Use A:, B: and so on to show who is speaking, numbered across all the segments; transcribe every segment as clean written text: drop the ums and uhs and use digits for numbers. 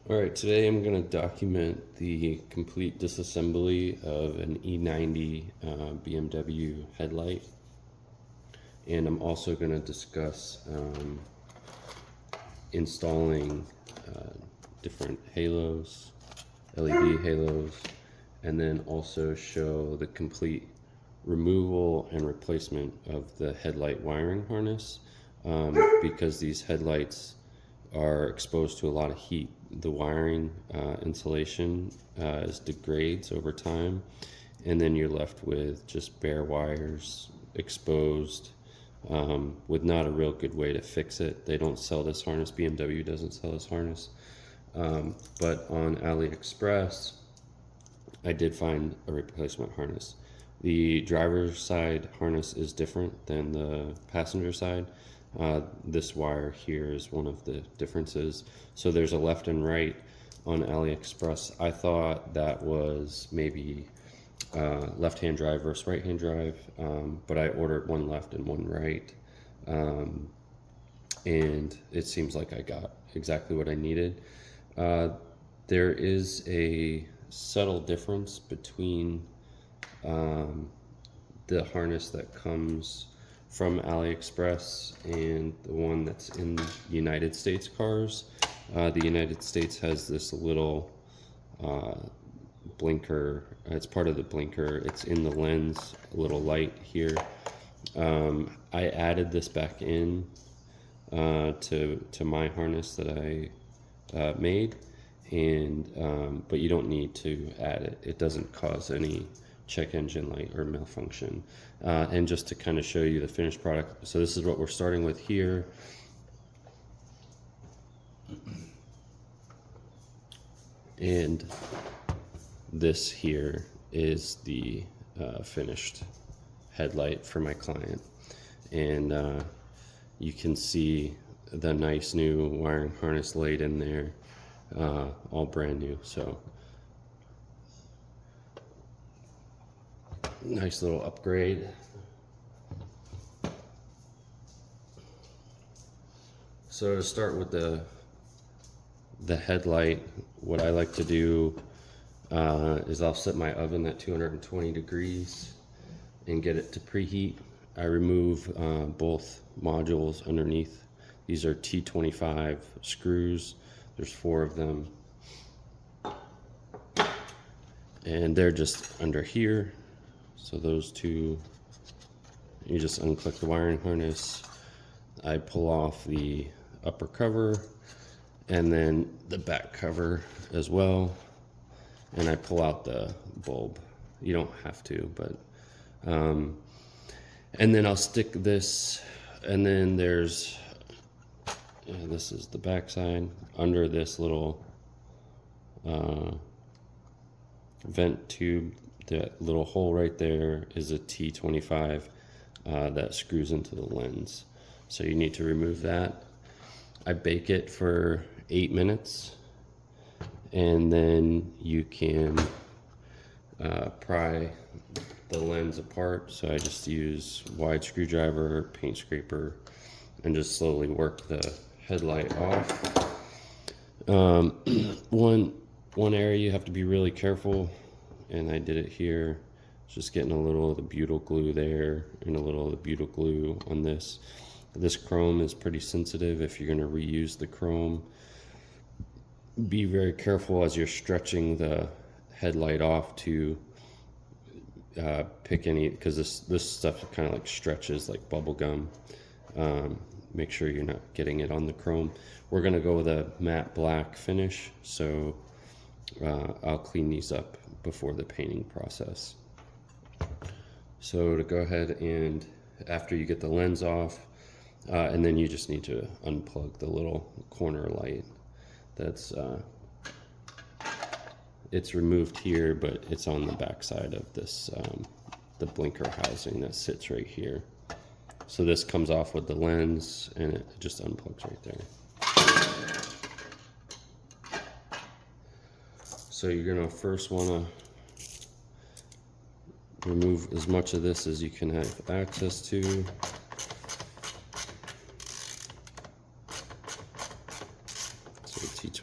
A: Alright, today I'm going to document the complete disassembly of an E90 BMW headlight, and I'm also going to discuss installing different halos, LED halos, and then also show the complete removal and replacement of the headlight wiring harness, because these headlights are exposed to a lot of heat. The wiring insulation degrades over time, and then you're left with just bare wires exposed, with not a real good way to fix it. They don't sell this harness. BMW doesn't sell this harness, but on AliExpress I did find a replacement harness. The driver's side harness is different than the passenger side. This wire here is one of the differences. So there's a left and right on AliExpress. I thought that was maybe left-hand drive versus right-hand drive, but I ordered one left and one right, and it seems like I got exactly what I needed. There is a subtle difference between the harness that comes from AliExpress and the one that's in the United States cars. The United States has this little blinker. It's part of the blinker. It's in the lens, a little light here. I added this back in to my harness that I made, and but you don't need to add it. It doesn't cause any check engine light or malfunction. And just to kind of show you the finished product, so this is what we're starting with here. And this here is the finished headlight for my client, and you can see the nice new wiring harness laid in there, all brand new. So nice little upgrade. So to start with the headlight, what I like to do is I'll set my oven at 220 degrees and get it to preheat. I remove both modules underneath. These are T25 screws. There's 4 of them, and they're just under here. So those two, you just unclick the wiring harness. I pull off the upper cover and then the back cover as well, and I pull out the bulb. You don't have to, but and then I'll stick this, and then there's this is the back side. Under this little vent tube, that little hole right there is a T25 that screws into the lens. So you need to remove that. I bake it for 8 minutes, and then you can pry the lens apart. So I just use wide screwdriver, paint scraper, and just slowly work the headlight off. One area you have to be really careful, and I did it here, just getting a little of the butyl glue there and a little of the butyl glue on this. This chrome is pretty sensitive. If you're going to reuse the chrome, be very careful as you're stretching the headlight off to pick any, because this stuff kind of like stretches like bubble gum. Make sure you're not getting it on the chrome. We're going to go with a matte black finish, so I'll clean these up before the painting process. So to go ahead, and after you get the lens off, and then you just need to unplug the little corner light. That's it's removed here, but it's on the back side of this the blinker housing that sits right here. So this comes off with the lens, and it just unplugs right there. So you're gonna first wanna remove as much of this as you can have access to.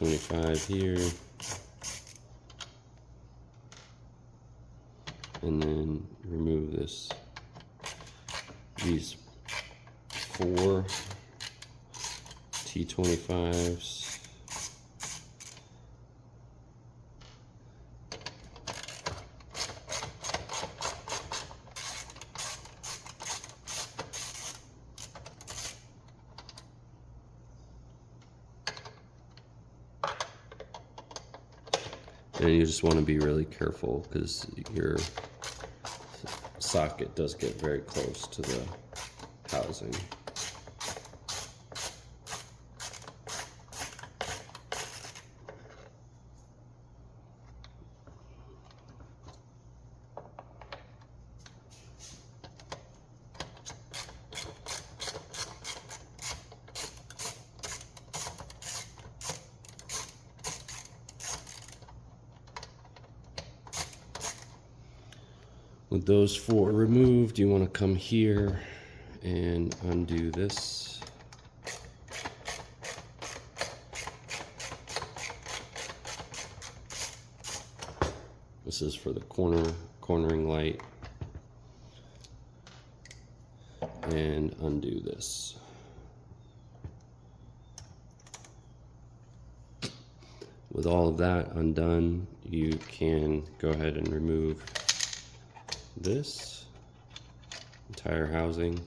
A: So T25 here. And then remove these 4 T25s. And you just want to be really careful because your socket does get very close to the housing. With those 4 removed, you want to come here and undo this. This is for the cornering light. And undo this. With all of that undone, you can go ahead and remove this entire housing.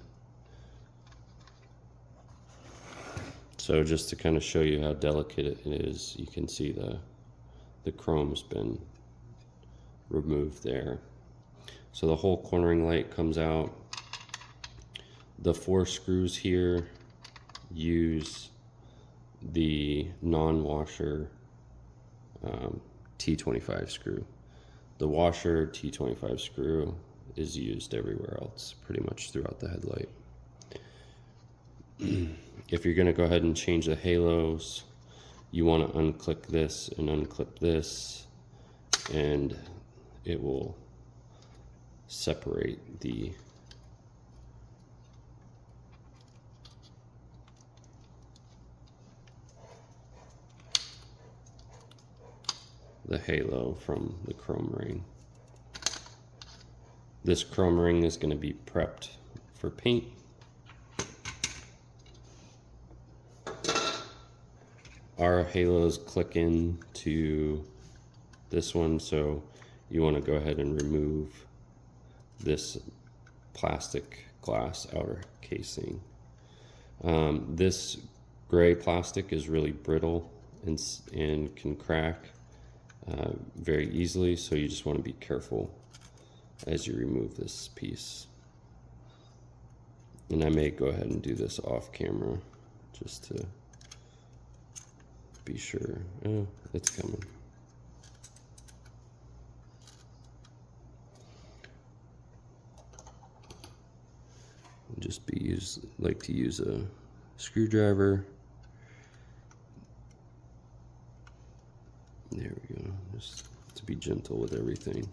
A: So just to kind of show you how delicate it is, you can see the chrome's been removed there. So the whole cornering light comes out. The 4 screws here use the non-washer T25 screw. The washer T25 screw is used everywhere else, pretty much throughout the headlight. If you're going to go ahead and change the halos, you want to unclick this and unclip this, and it will separate the halo from the chrome ring. This chrome ring is going to be prepped for paint. Our halos click into this one, so you want to go ahead and remove this plastic glass outer casing. This gray plastic is really brittle and can crack very easily, so you just want to be careful as you remove this piece. And I may go ahead and do this off camera just to be sure. Oh, it's coming. Just like to use a screwdriver. There we go. Just to be gentle with everything.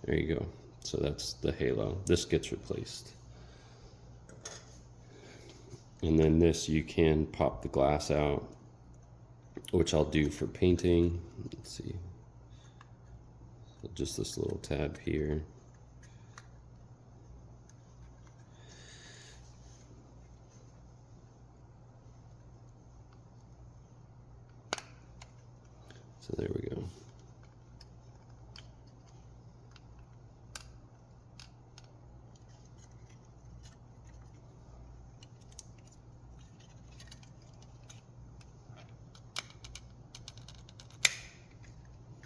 A: There you go. So that's the halo. This gets replaced. And then this, you can pop the glass out, which I'll do for painting. Let's see. So just this little tab here. So there we go.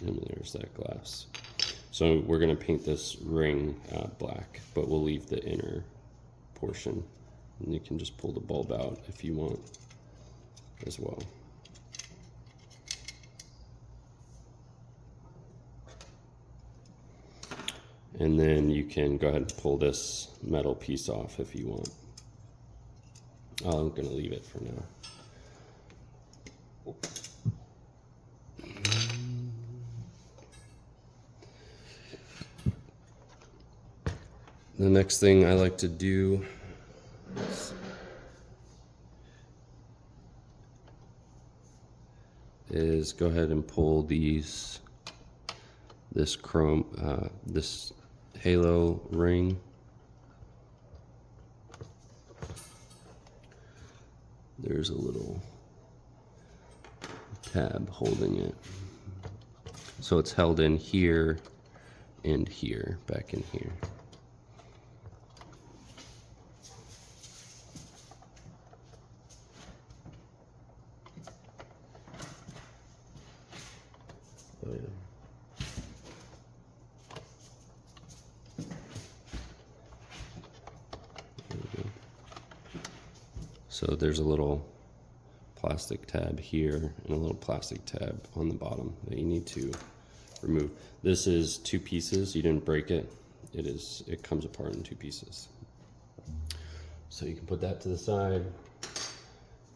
A: And there's that glass. So we're going to paint this ring black, but we'll leave the inner portion. And you can just pull the bulb out if you want as well. And then you can go ahead and pull this metal piece off if you want. I'm going to leave it for now. The next thing I like to do is go ahead and pull this chrome, this halo ring. There's a little tab holding it. So it's held in here and here, back in here. Oh, yeah. There we go. So there's a little plastic tab here and a little plastic tab on the bottom that you need to remove. This is 2 pieces. You didn't break it. It comes apart in 2 pieces. So you can put that to the side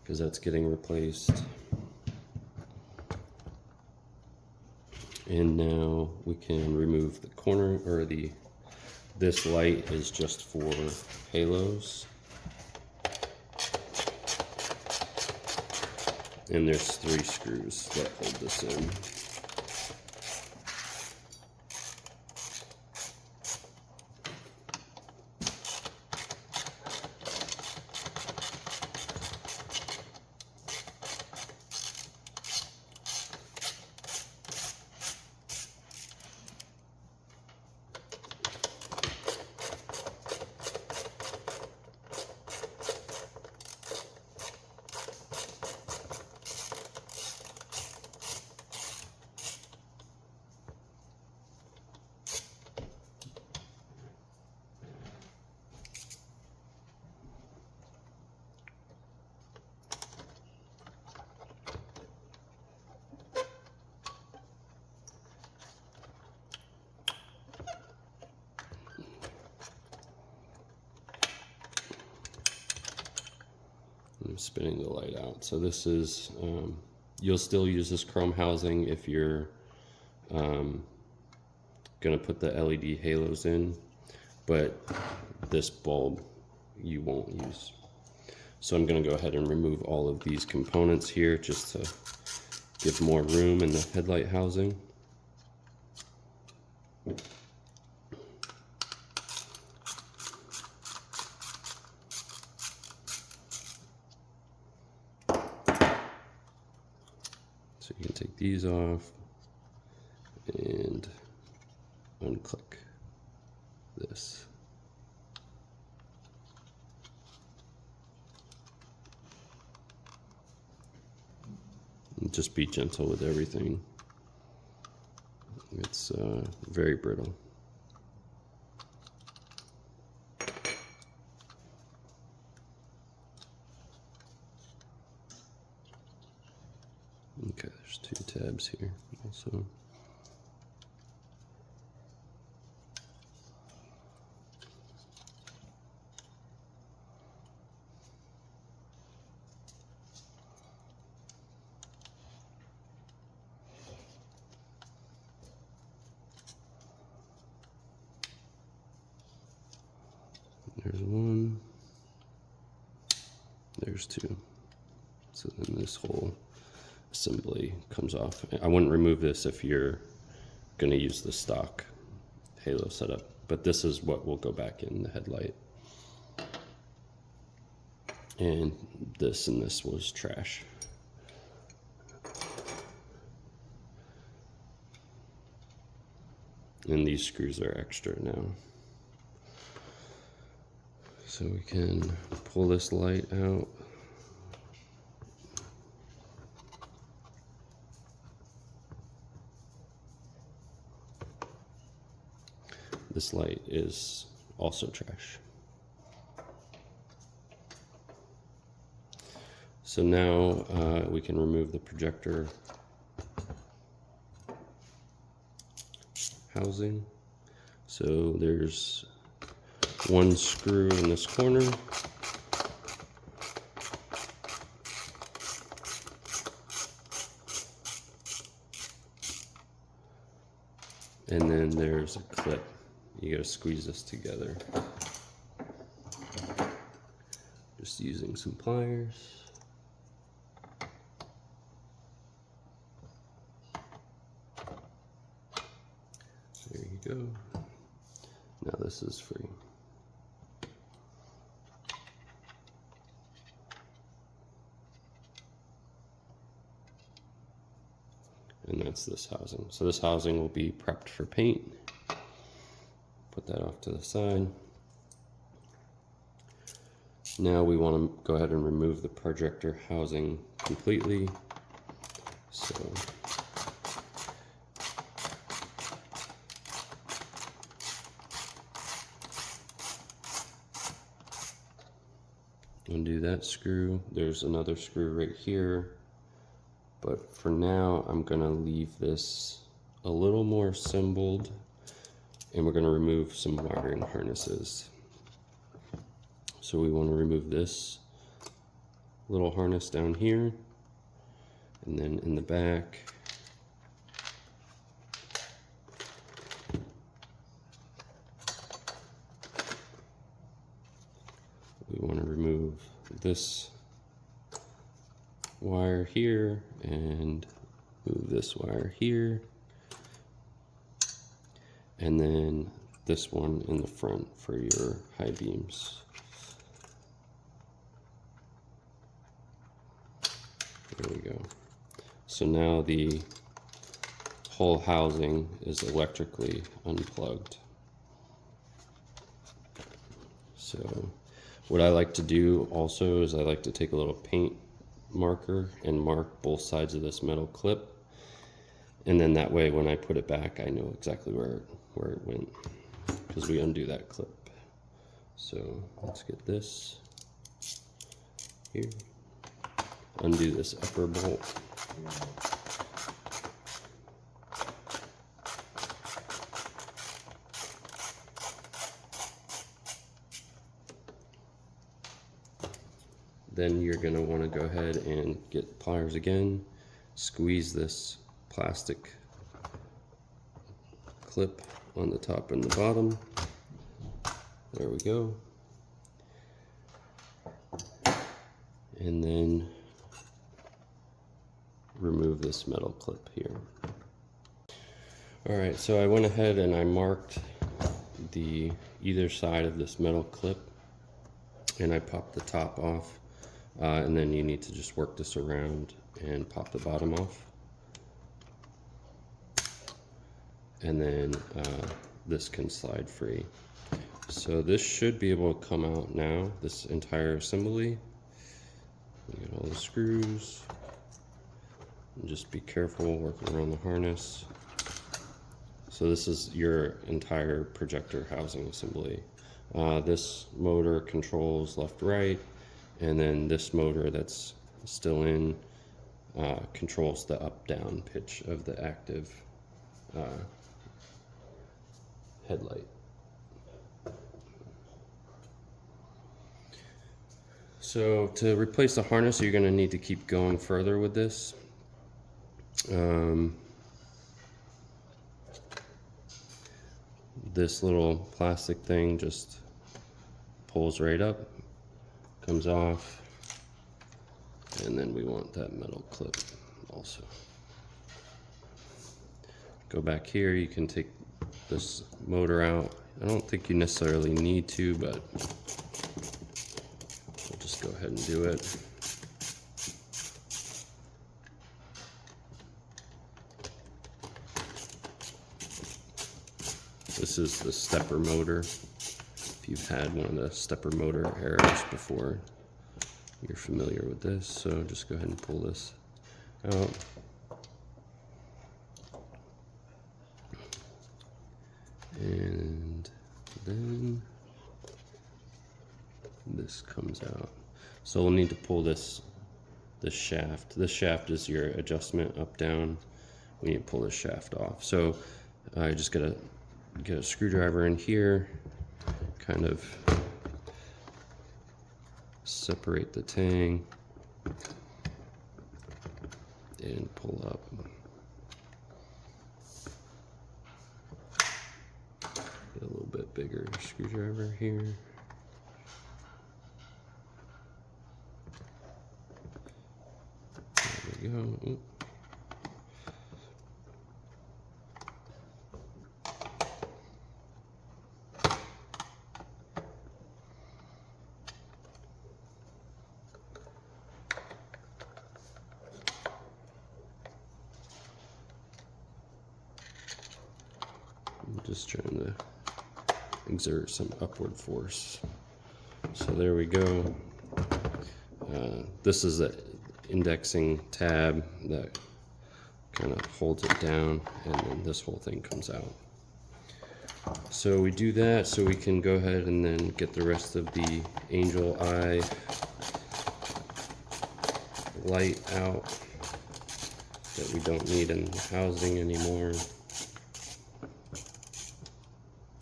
A: because that's getting replaced. And now we can remove the corner, or this light is just for halos. And there's 3 screws that hold this in. I'm spinning the light out. So this is, you'll still use this chrome housing if you're gonna put the LED halos in, but this bulb you won't use. So I'm gonna go ahead and remove all of these components here just to give more room in the headlight housing. So you can take these off and unclick this. And just be gentle with everything. It's very brittle. Okay, there's 2 tabs here also. There's 1, there's 2. So then this whole assembly comes off. I wouldn't remove this if you're going to use the stock halo setup, but this is what will go back in the headlight. And this was trash. And these screws are extra now. So we can pull this light out. This light is also trash. So now we can remove the projector housing. So there's 1 screw in this corner. And then there's a clip. You gotta squeeze this together. Just using some pliers. There you go. Now this is free. And that's this housing. So this housing will be prepped for paint. Put that off to the side. Now we want to go ahead and remove the projector housing completely. So undo that screw. There's another screw right here. But for now, I'm going to leave this a little more assembled, and we're going to remove some wiring harnesses. So we want to remove this little harness down here, and then in the back, we want to remove this wire here and move this wire here, and then this one in the front for your high beams. There we go. So now the whole housing is electrically unplugged. So what I like to do also is I like to take a little paint marker and mark both sides of this metal clip, and then that way when I put it back I know exactly where it went, because we undo that clip. So let's get this here, undo this upper bolt, then you're going to want to go ahead and get pliers again, squeeze this plastic clip on the top and the bottom. There we go. And then remove this metal clip here. Alright, so I went ahead and I marked the either side of this metal clip, and I popped the top off. And then you need to just work this around and pop the bottom off. And then this can slide free. So this should be able to come out now, this entire assembly. We get all the screws. And just be careful working around the harness. So this is your entire projector housing assembly. This motor controls left, right. And then this motor that's still in controls the up-down pitch of the active headlight. So to replace the harness, you're going to need to keep going further with this. This little plastic thing just pulls right up, comes off, and then we want that metal clip also. Go back here, you can take this motor out. I don't think you necessarily need to, but we'll just go ahead and do it. This is the stepper motor. If you've had one of the stepper motor errors before, you're familiar with this. So just go ahead and pull this out. And then this comes out. So we'll need to pull this shaft. This shaft is your adjustment up, down. We need to pull this shaft off. So I just gotta get a screwdriver in here, kind of separate the tang and pull up. Get a little bit bigger screwdriver here. go. Ooh. I'm just trying to exert some upward force. So there we go. This is the indexing tab that kind of holds it down, and then this whole thing comes out. So we do that so we can go ahead and then get the rest of the angel eye light out that we don't need in the housing anymore.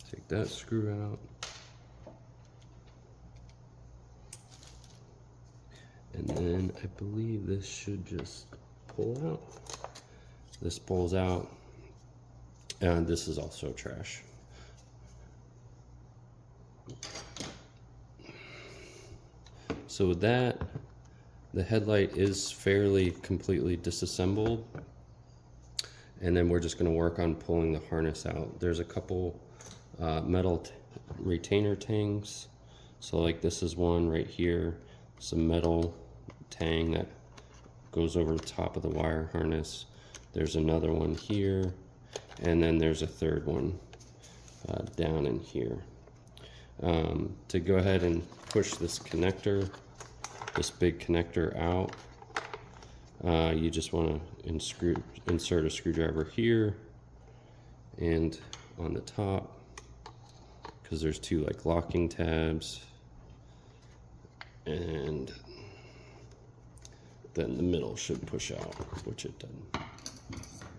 A: Take that screw out. And then I believe this should just pull out. This pulls out, and this is also trash. So with that, the headlight is fairly completely disassembled, and then we're just going to work on pulling the harness out. There's a couple metal retainer tangs. So like this is one right here, some metal tang that goes over the top of the wire harness. There's another one here, and then there's a third one down in here. To go ahead and push this connector, this big connector out, you just want to insert a screwdriver here and on the top, because there's two like locking tabs, and then the middle should push out, which it did.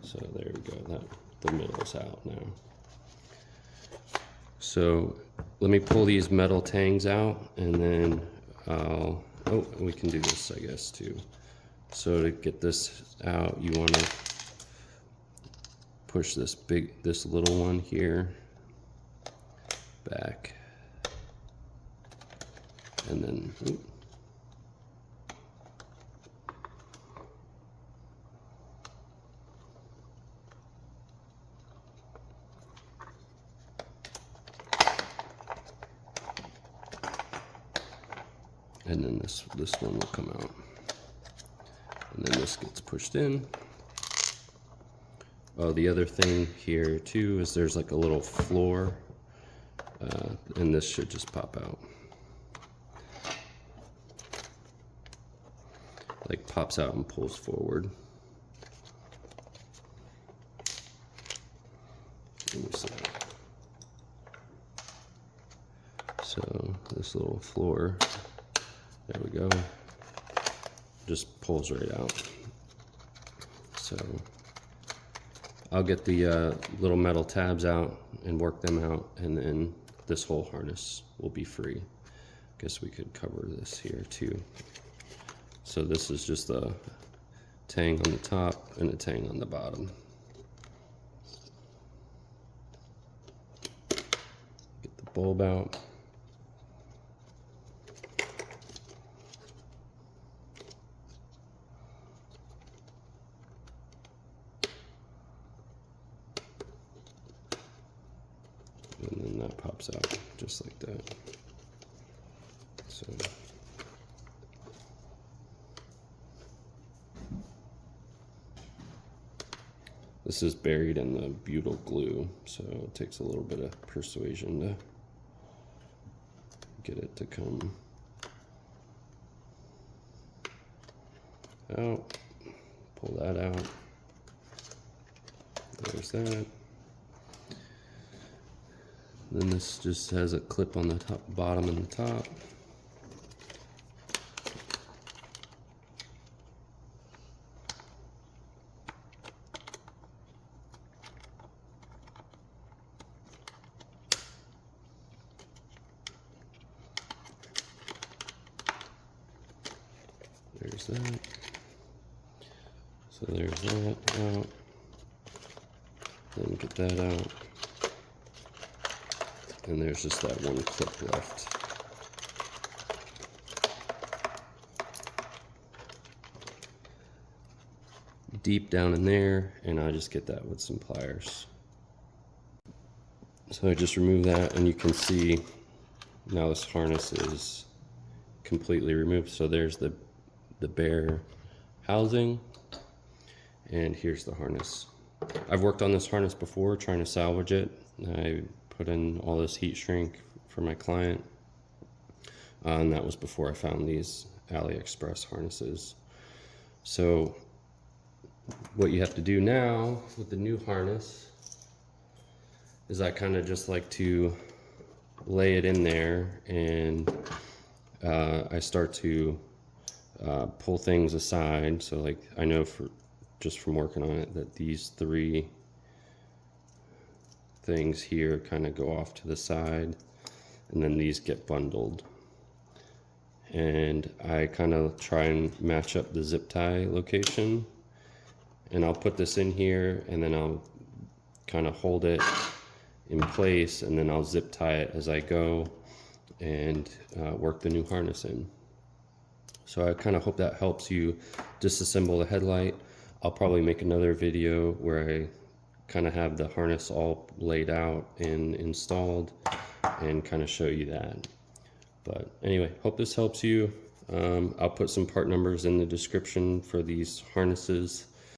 A: So there we go, the middle's out now. So let me pull these metal tangs out, and then oh, we can do this, I guess, too. So to get this out, you want to push this little one here back, and then and then this one will come out, and then this gets pushed in. Oh, the other thing here too is there's like a little floor, and this should just pop out. Like pops out and pulls forward. Let me see. So this little floor, there we go, just pulls right out. So I'll get the little metal tabs out and work them out, and then this whole harness will be free. Guess we could cover this here too. So this is just a tang on the top and a tang on the bottom. Get the bulb out. And then that pops out just like that. So this is buried in the butyl glue, so it takes a little bit of persuasion to get it to come out. Pull that out. There's that. Then this just has a clip on the top, bottom and the top. There's that. So there's that out. Then get that out. And there's just that one clip left. deep down in there, and I just get that with some pliers. So I just remove that, and you can see now this harness is completely removed. So there's the bare housing, and here's the harness. I've worked on this harness before trying to salvage it. I put in all this heat shrink for my client, and that was before I found these AliExpress harnesses. So what you have to do now with the new harness is I kind of just like to lay it in there, and I start to pull things aside. So like I know just from working on it that these 3 things here kind of go off to the side, and then these get bundled. And I kind of try and match up the zip tie location, and I'll put this in here, and then I'll kind of hold it in place, and then I'll zip tie it as I go and work the new harness in. So I kind of hope that helps you disassemble the headlight. I'll probably make another video where I kind of have the harness all laid out and installed and kind of show you that. But anyway, hope this helps you. I'll put some part numbers in the description for these harnesses.